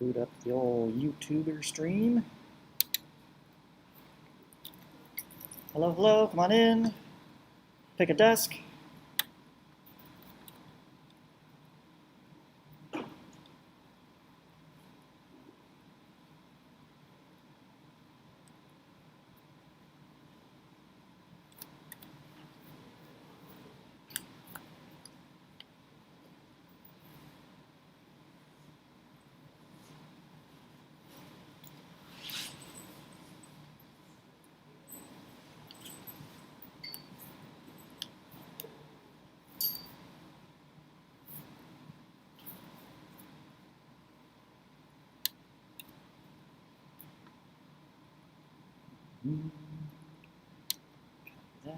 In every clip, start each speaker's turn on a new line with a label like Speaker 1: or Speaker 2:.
Speaker 1: Boot up the old YouTuber stream. Hello, hello, come on in. Pick a desk. That.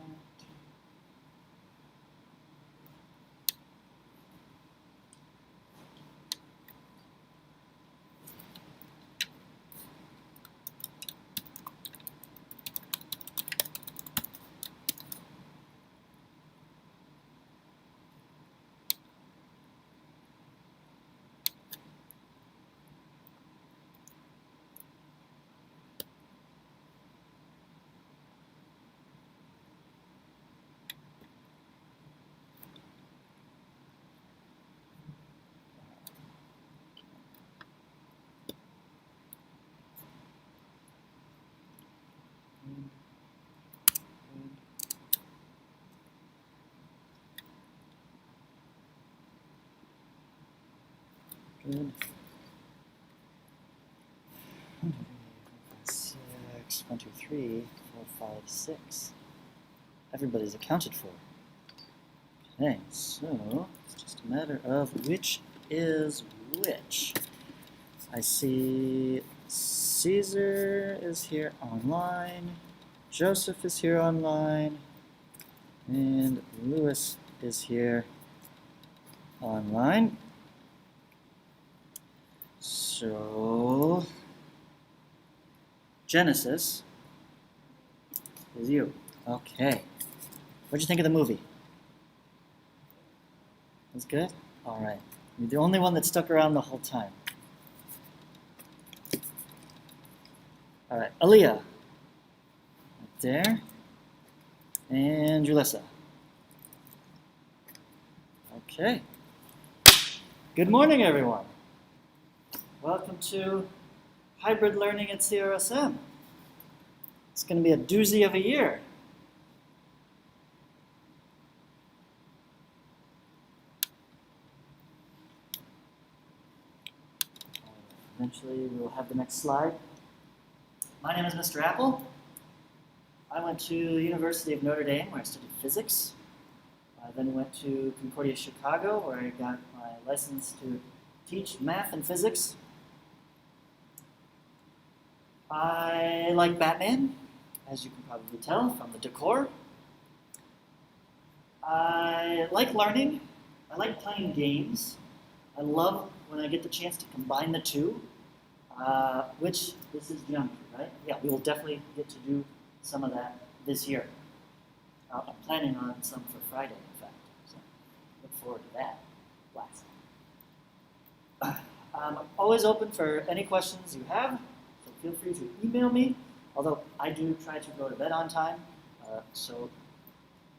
Speaker 1: Good. 6, 1, 2, 3, 4, 5, 6. Everybody's accounted for. Okay, so it's just a matter of which is which. I see Caesar is here online, Joseph is here online, and Lewis is here online. So, Genesis is you. Okay. What'd you think of the movie? It was good? All right. You're the only one that stuck around the whole time. All right. Aaliyah. Right there. And Julissa. Okay. Good morning, everyone. Welcome to Hybrid Learning at CRSM. It's going to be a doozy of a year. Eventually, we will have the next slide. My name is Mr. Apple. I went to the University of Notre Dame, where I studied physics. I then went to Concordia, Chicago, where I got my license to teach math and physics. I like Batman, as you can probably tell from the decor. I like learning. I like playing games. I love when I get the chance to combine the two, which this is geometry, right? Yeah, we will definitely get to do some of that this year. I'm planning on some for Friday, in fact, so look forward to that. I'm always open for any questions you have, so feel free to email me, although I do try to go to bed on time, so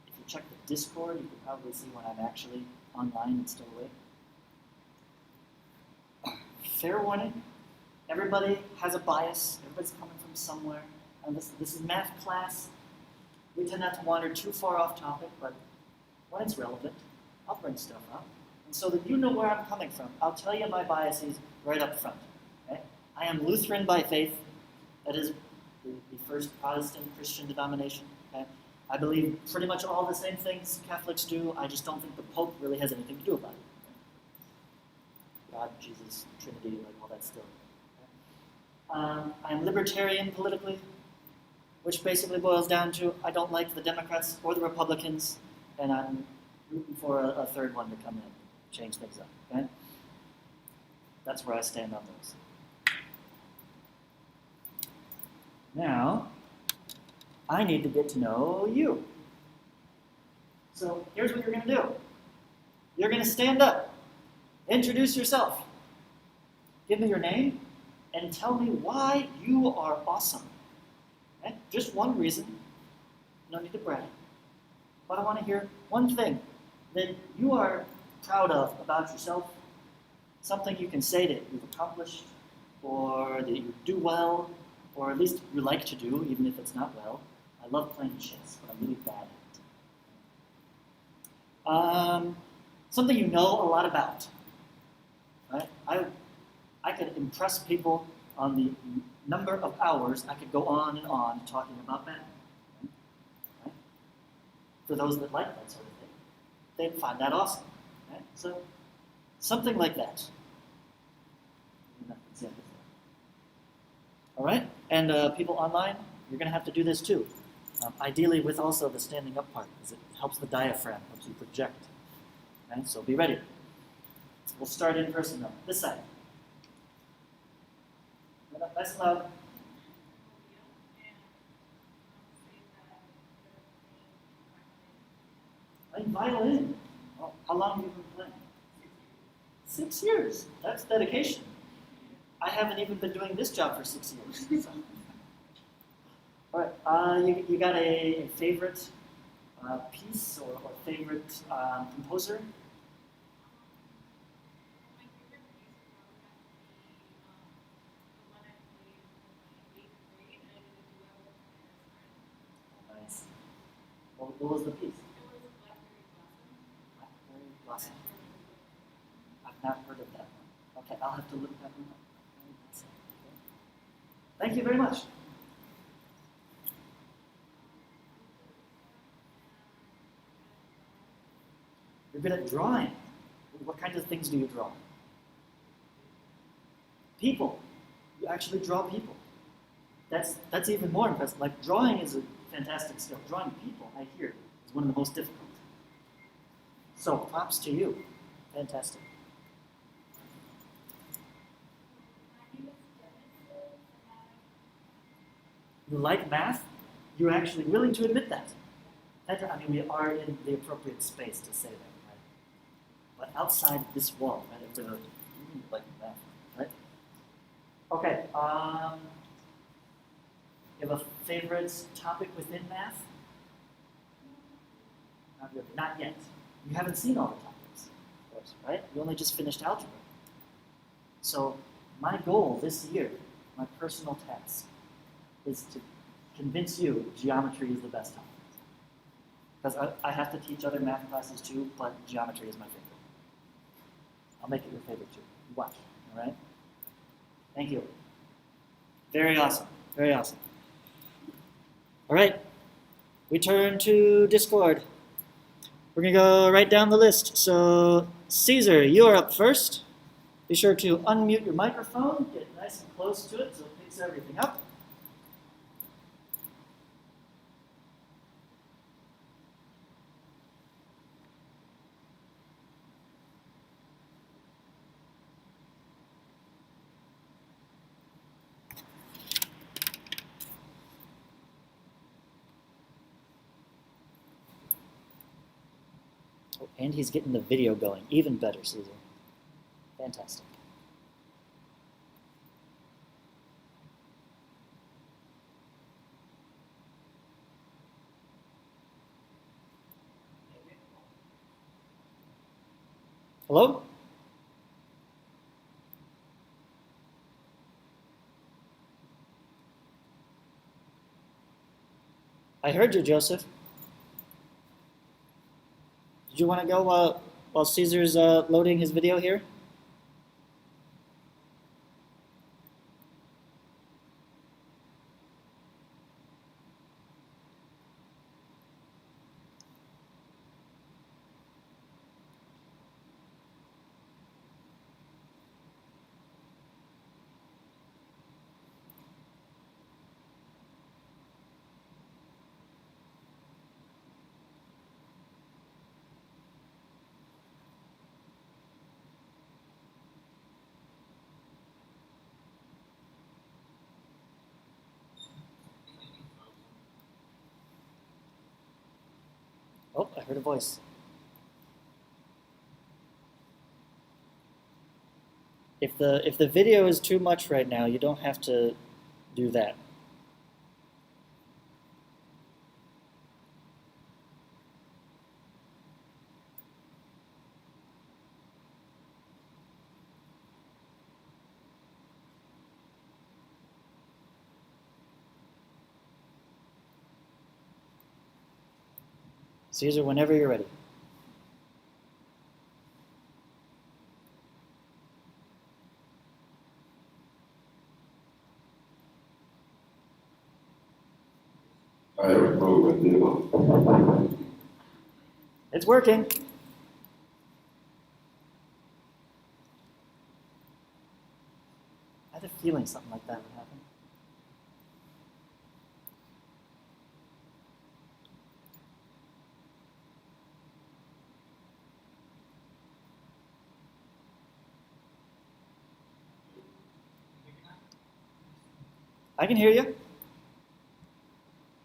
Speaker 1: if you check the Discord, you can probably see when I'm actually online and still awake. Fair warning, everybody has a bias, everybody's coming from somewhere, and this is math class. We tend not to wander too far off topic, but when it's relevant, I'll bring stuff up. And so that you know where I'm coming from, I'll tell you my biases right up front. Okay? I am Lutheran by faith. That is the first Protestant Christian denomination. Okay? I believe pretty much all the same things Catholics do. I just don't think the Pope really has anything to do about it. Okay? God, Jesus, Trinity, like all that stuff. Okay? I'm libertarian politically, which basically boils down to I don't like the Democrats or the Republicans, and I'm rooting for a third one to come in, change things up. Okay? That's where I stand on those. Now, I need to get to know you. So here's what you're going to do. You're going to stand up, introduce yourself. Give me your name and tell me why you are awesome. Okay? Just one reason. No need to brag. But I want to hear one thing that you are proud of about yourself. Something you can say that you've accomplished, or that you do well, or at least you like to do, even if it's not well. I love playing chess, but I'm really bad at it. Something you know a lot about. Right? I could impress people on the number of hours I could go on and on talking about math. Right? For those that like that sort of thing, they'd find that awesome. Right? So, something like that. All right? And people online, you're going to have to do this too. Ideally with also the standing up part, because it helps the diaphragm, helps you project. Okay? So be ready. We'll start in person though. This side. Nice and loud. Playing violin. Oh, how long have you been playing? 6 years. That's dedication. I haven't even been doing this job for 6 years. So. All right. You got a favorite piece or favorite composer? Nice. What was the piece? Blackberry Blossom. I've not heard of that one. Okay, I'll have to look that one up. Thank you very much. You're good at drawing. What kinds of things do you draw? People. You actually draw people. That's even more impressive. Like drawing is a fantastic skill. Drawing people, I hear, is one of the most difficult. So props to you. Fantastic. You like math? You're actually willing to admit that. I mean, we are in the appropriate space to say that, right? But outside this wall, right? If we're like math, right? Okay. You have a favorite topic within math? Not really. Not yet. You haven't seen all the topics, of course, right? You only just finished algebra. So my goal this year, my personal task, is to convince you geometry is the best topic. Because I have to teach other math classes too, but geometry is my favorite. I'll make it your favorite too. Watch, all right? Thank you. Very awesome, very awesome. All right, we turn to Discord. We're gonna go right down the list. So Caesar, you're up first. Be sure to unmute your microphone, get nice and close to it so it picks everything up. Oh, and he's getting the video going. Even better, Caesar. Fantastic. Hello? I heard you, Joseph. Did you want to go while Caesar's loading his video here? Oh, I heard a voice. If the video is too much right now, you don't have to do that. Caesar, whenever you're ready. It's working. I had a feeling something like that would happen. I can hear you.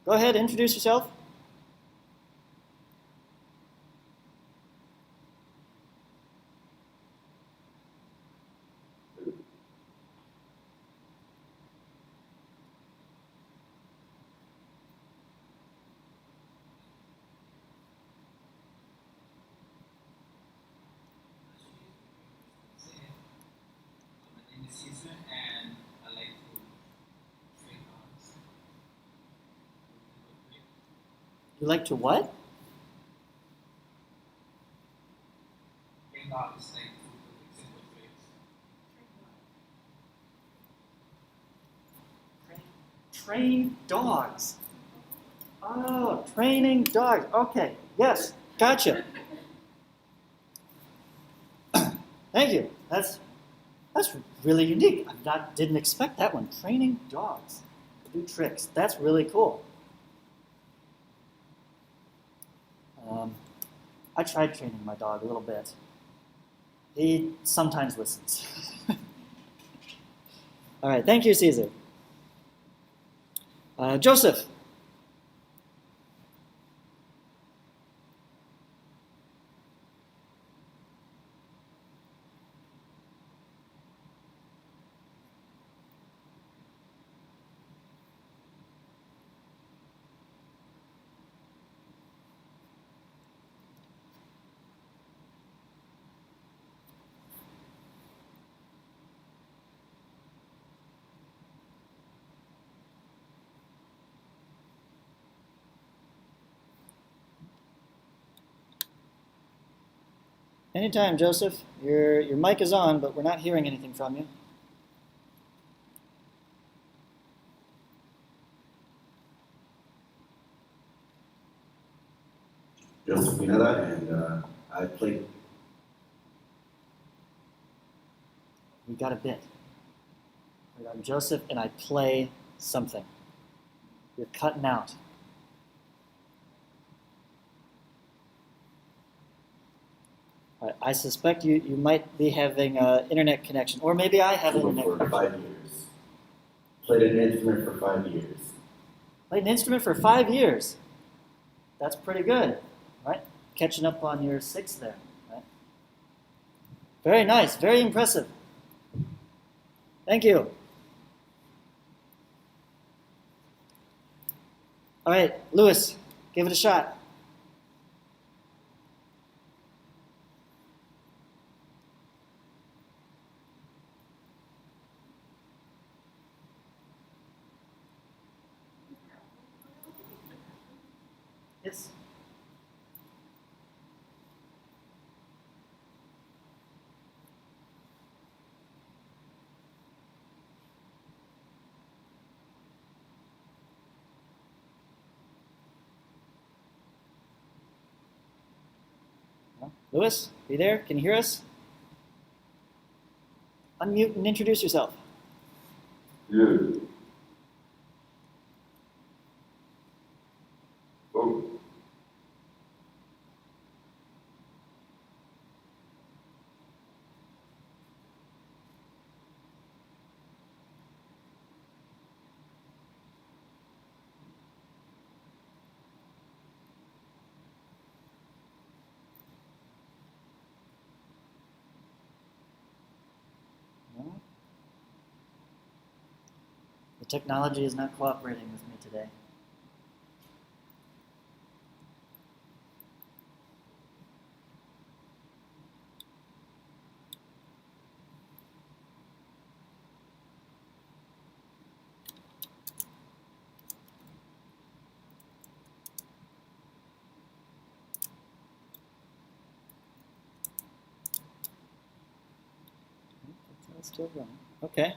Speaker 1: Go ahead, introduce yourself.
Speaker 2: My name is Caesar, and I like to train dogs.
Speaker 1: You like to what?
Speaker 2: Train dogs like to do simple tricks.
Speaker 1: Train dogs. Oh, training dogs. Okay, yes, gotcha. Thank you. That's really unique. Didn't expect that one. Training dogs to do tricks. That's really cool. I tried training my dog a little bit. He sometimes listens. All right, thank you, Caesar. Joseph. Anytime, Joseph. Your mic is on, but we're not hearing anything from you.
Speaker 3: Joseph Pineda, and I played.
Speaker 1: We got a bit. I'm Joseph, and I play something. You're cutting out. All right, I suspect you might be having an internet connection, or maybe I have internet
Speaker 3: For
Speaker 1: connection.
Speaker 3: 5 years. Played an instrument for 5 years.
Speaker 1: Played an instrument for 5 years. That's pretty good, right? Catching up on your 6 there, right? Very nice, very impressive. Thank you. All right, Lewis, give it a shot. Yes. Lewis, are you there? Can you hear us? Unmute and introduce yourself.
Speaker 4: Yeah. Oh.
Speaker 1: Technology is not cooperating with me today. It's still going. Okay.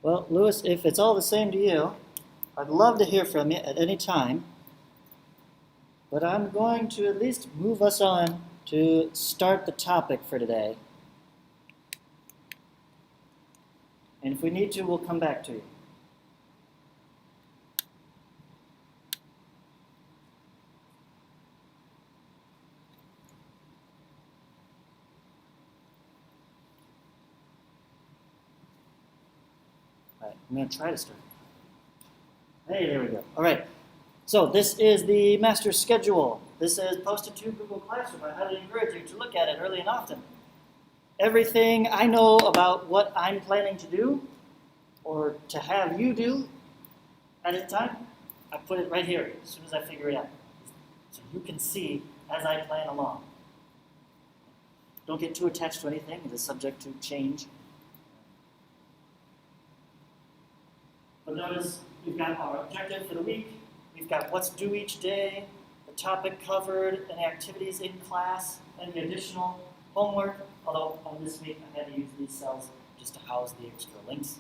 Speaker 1: Well, Lewis, if it's all the same to you, I'd love to hear from you at any time. But I'm going to at least move us on to start the topic for today. And if we need to, we'll come back to you. All right, I'm going to try to start. Hey, there we go. All right. So this is the master schedule. This is posted to Google Classroom. I highly encourage you to look at it early and often. Everything I know about what I'm planning to do or to have you do at a time, I put it right here as soon as I figure it out. So you can see as I plan along. Don't get too attached to anything. It is subject to change. But notice we've got our objective for the week. We've got what's due each day, the topic covered, any activities in class, any additional homework. Although on this week I had to use these cells just to house the extra links.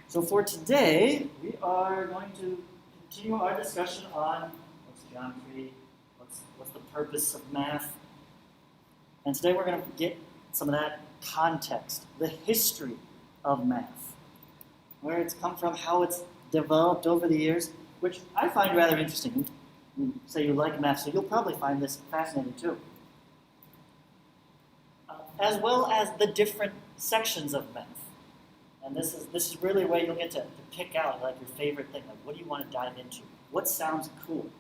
Speaker 1: So for today, we are going to continue our discussion on what's geometry, what's the purpose of math. And today we're going to get some of that context, the history of math, where it's come from, how it's developed over the years, which I find rather interesting. You say you like math, so you'll probably find this fascinating too. As well as the different sections of math. And this is really where you'll get to pick out like your favorite thing. Like, what do you want to dive into? What sounds cool?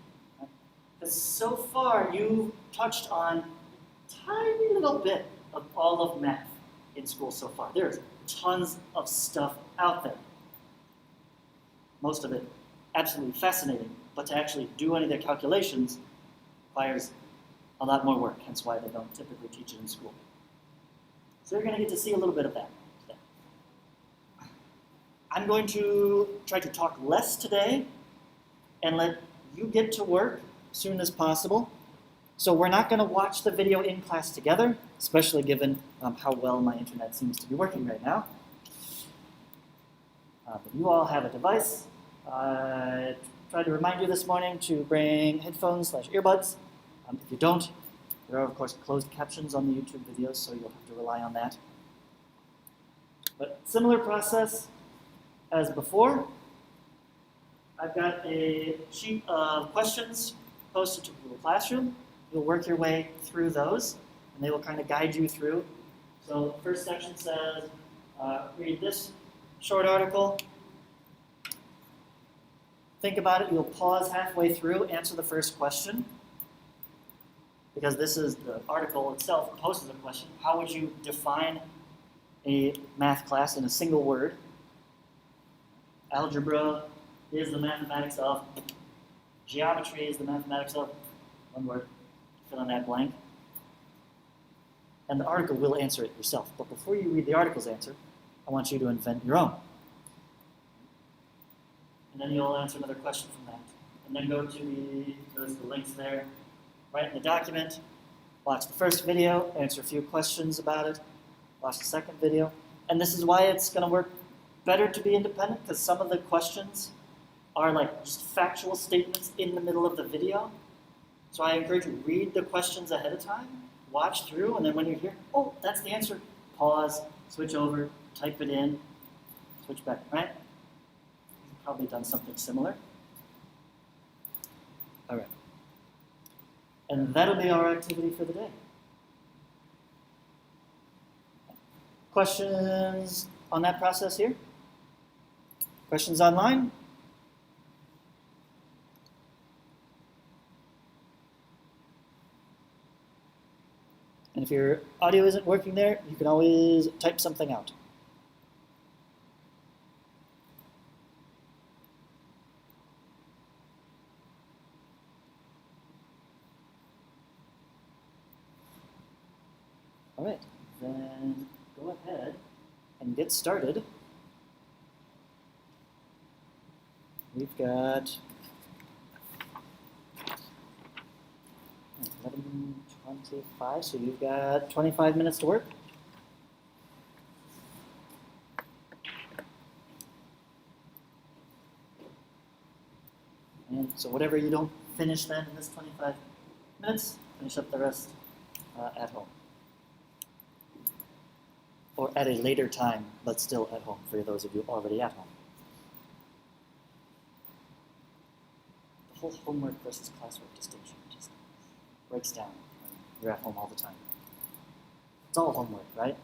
Speaker 1: Because so far you've touched on a tiny little bit of all of math in school so far. There's tons of stuff out there. Most of it absolutely fascinating, but to actually do any of the calculations requires a lot more work, hence why they don't typically teach it in school. So you're going to get to see a little bit of that today. I'm going to try to talk less today and let you get to work as soon as possible. So we're not going to watch the video in class together, especially given how well my internet seems to be working right now. But you all have a device. I tried to remind you this morning to bring headphones/earbuds. If you don't, there are, of course, closed captions on the YouTube videos, so you'll have to rely on that. But similar process as before. I've got a sheet of questions posted to Google Classroom. You'll work your way through those, and they will kind of guide you through. So the first section says, read this short article. Think about it. You'll pause halfway through, answer the first question. Because this is the article itself poses a question. How would you define a math class in a single word? Algebra is the mathematics of. Geometry is the mathematics of. One word. Fill in that blank. And the article will answer it yourself. But before you read the article's answer, I want you to invent your own. And then you'll answer another question from that. And then go to there's the links there. Right in the document, watch the first video, answer a few questions about it, watch the second video. And this is why it's going to work better to be independent, because some of the questions are like just factual statements in the middle of the video. So I encourage you to read the questions ahead of time, watch through, and then when you're here, oh, that's the answer, pause, switch over, type it in, switch back, right? You've probably done something similar. All right. And that'll be our activity for the day. Questions on that process here? Questions online? And if your audio isn't working there, you can always type something out. All right, then go ahead and get started. We've got 11:25, so you've got 25 minutes to work. And so whatever you don't finish then in this 25 minutes, finish up the rest at home. Or at a later time, but still at home, for those of you already at home. The whole homework versus classwork distinction just breaks down when you're at home all the time. It's all homework, right?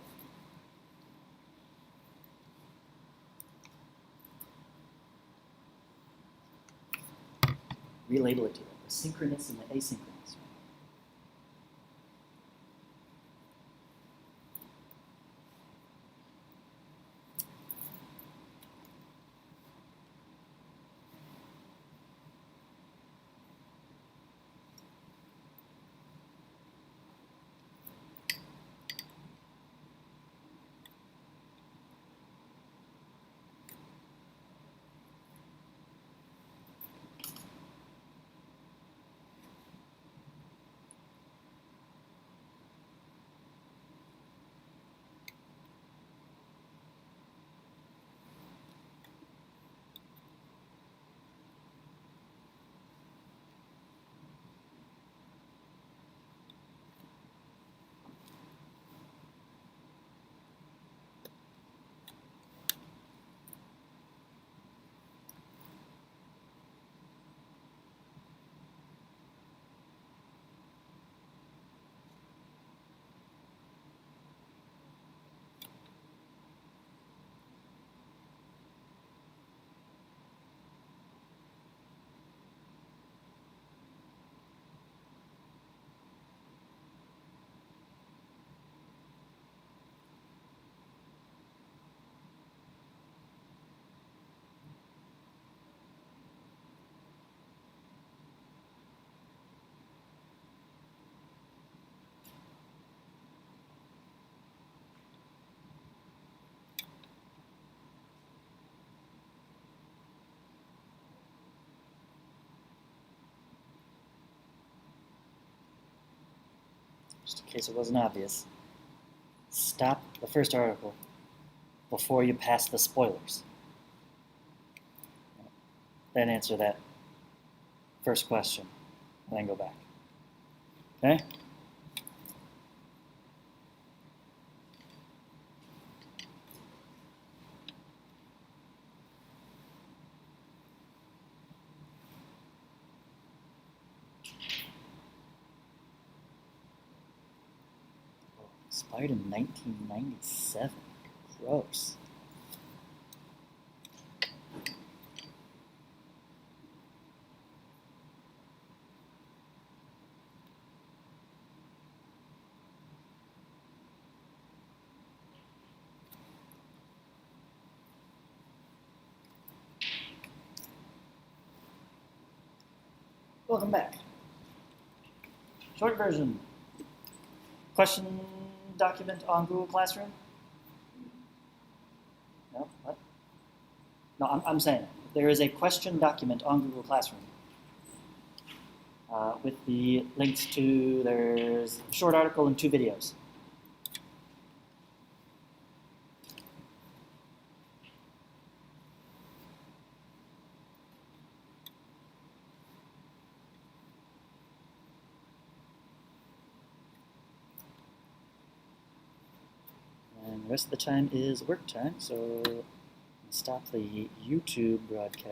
Speaker 1: Relabel it to it, the synchronous and the asynchronous. Just in case it wasn't obvious, stop the first article before you pass the spoilers. Then answer that first question, and then go back. Okay? Expired in 1997. Gross. Welcome back. Short version. Question document on Google Classroom? No? What? No, I'm saying there is a question document on Google Classroom with the links to, there's a short article and 2 videos. And the rest of the time is work time, so stop the YouTube broadcast